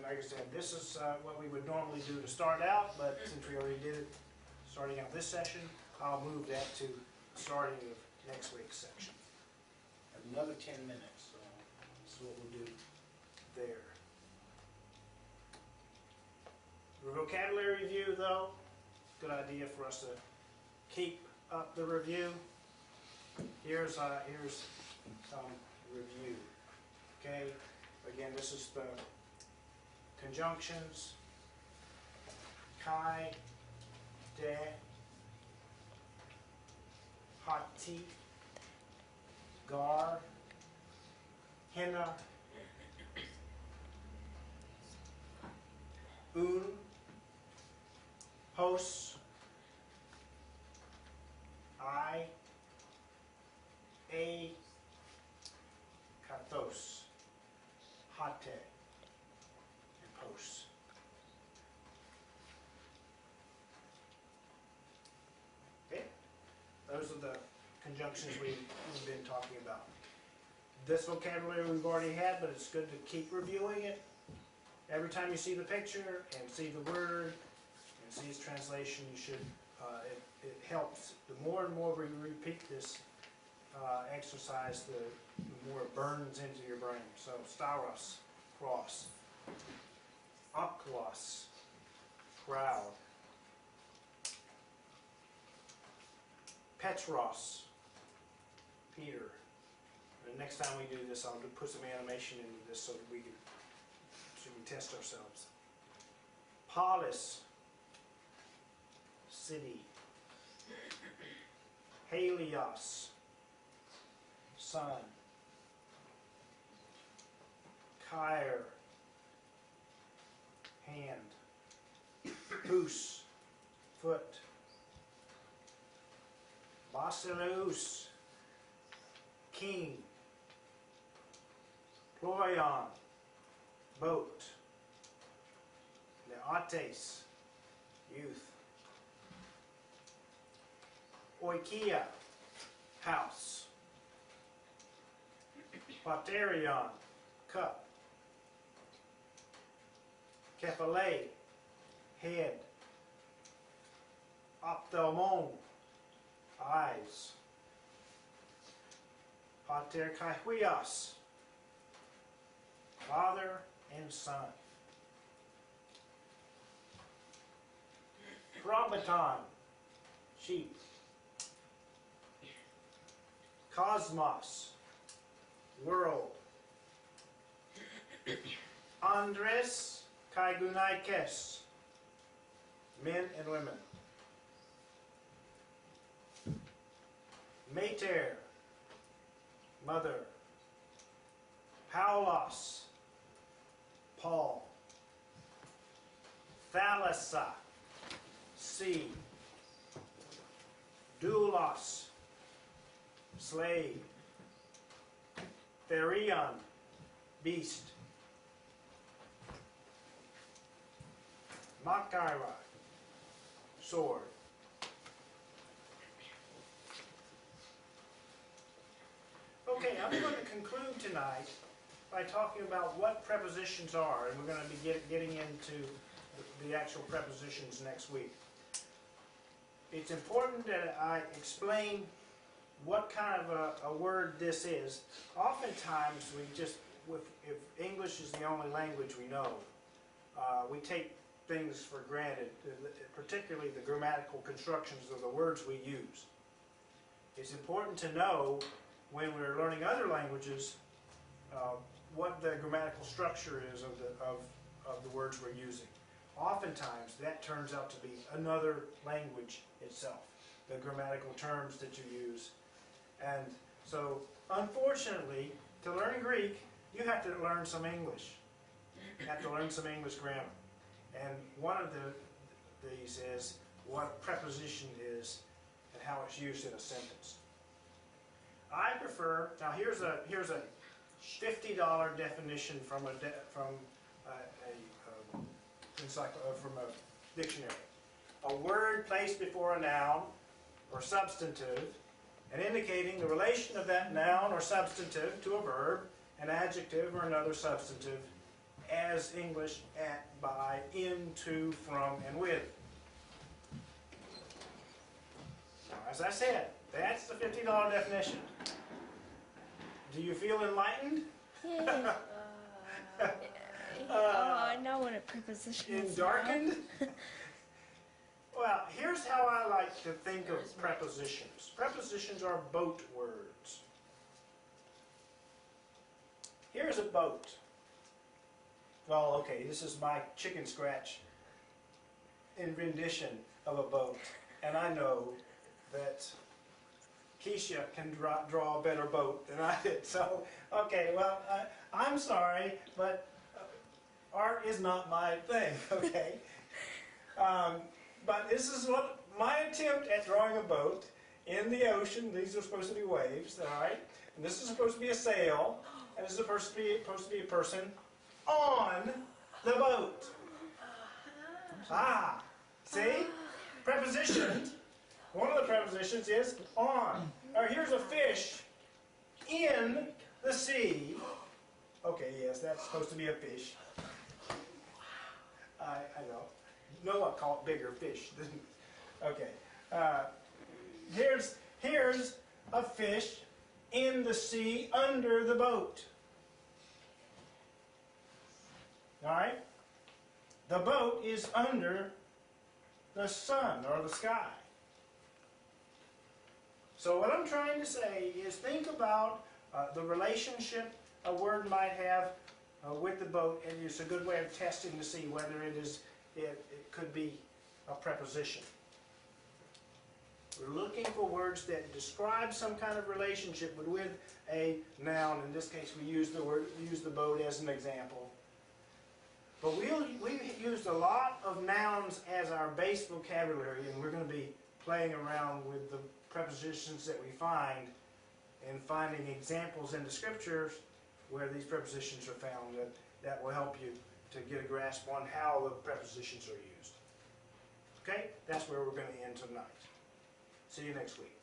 like I said, this is what we would normally do to start out, but since we already did it starting out this session, I'll move that to the starting of next week's section. Another 10 minutes, so that's what we'll do there. The vocabulary review, though, good idea for us to keep up the review. Here's some review. Okay, again, this is the conjunctions. Kai, de, hati, gar, hina, un, hos, I, a, kathos, hate, and pos. Okay, those are the conjunctions we've been talking about. This vocabulary we've already had, but it's good to keep reviewing it. Every time you see the picture and see the word and see its translation, you should. It helps. The more and more we repeat this exercise, the more it burns into your brain. So, stauros, cross. Oklos, crowd. Petros, Peter. And next time we do this, I'll put some animation into this so that we can test ourselves. Polis, city. Helios, sun. Kyre, hand. Pous, foot. Basileus, king. Ploion, boat. Neates, youth. Oikia, house. Paterion, cup. Kephale, head. Ophthalmon, eyes. Pater kaihuios, father and son. Probaton, sheep. Cosmos, world. Andres kaigunaikes, men and women. Mater, mother. Paulos, Paul. Thalassa, sea. Doulos, slave. Therion, beast. Makaira, sword. Okay, I'm going to conclude tonight by talking about what prepositions are, and we're going to be getting into the actual prepositions next week. It's important that I explain what kind of a word this is. Oftentimes, if English is the only language we know, we take things for granted, particularly the grammatical constructions of the words we use. It's important to know when we're learning other languages what the grammatical structure is of the words we're using. Oftentimes, that turns out to be another language itself, the grammatical terms that you use. And so, unfortunately, to learn Greek, you have to learn some English. You have to learn some English grammar. And one of these is what preposition is and how it's used in a sentence. I prefer, now here's a $50 definition from a dictionary. A word placed before a noun or substantive and indicating the relation of that noun or substantive to a verb, an adjective, or another substantive, as English at, by, into, from, and with. Now, as I said, that's the $50 definition. Do you feel enlightened? Yeah. I know what a preposition is. Darkened? Well, here's how I like to think of prepositions. Prepositions are boat words. Here's a boat. Well, okay, this is my chicken scratch in rendition of a boat. And I know that Keisha can draw a better boat than I did. So, okay, well, I'm sorry, but art is not my thing, okay? But this is what my attempt at drawing a boat in the ocean. These are supposed to be waves, all right? And this is supposed to be a sail, and this is supposed to be a person on the boat. Ah, see? Prepositions. One of the prepositions is on. Or here's a fish in the sea. Okay, yes, that's supposed to be a fish. I know. Noah caught bigger fish. Okay. Here's a fish in the sea under the boat. All right? The boat is under the sun or the sky. So what I'm trying to say is think about the relationship a word might have with the boat, and it's a good way of testing to see whether it could be a preposition. We're looking for words that describe some kind of relationship with a noun. In this case, we use the boat as an example. But we've used a lot of nouns as our base vocabulary, and we're going to be playing around with the prepositions that we find and finding examples in the scriptures where these prepositions are found that will help you to get a grasp on how the prepositions are used. Okay? That's where we're going to end tonight. See you next week.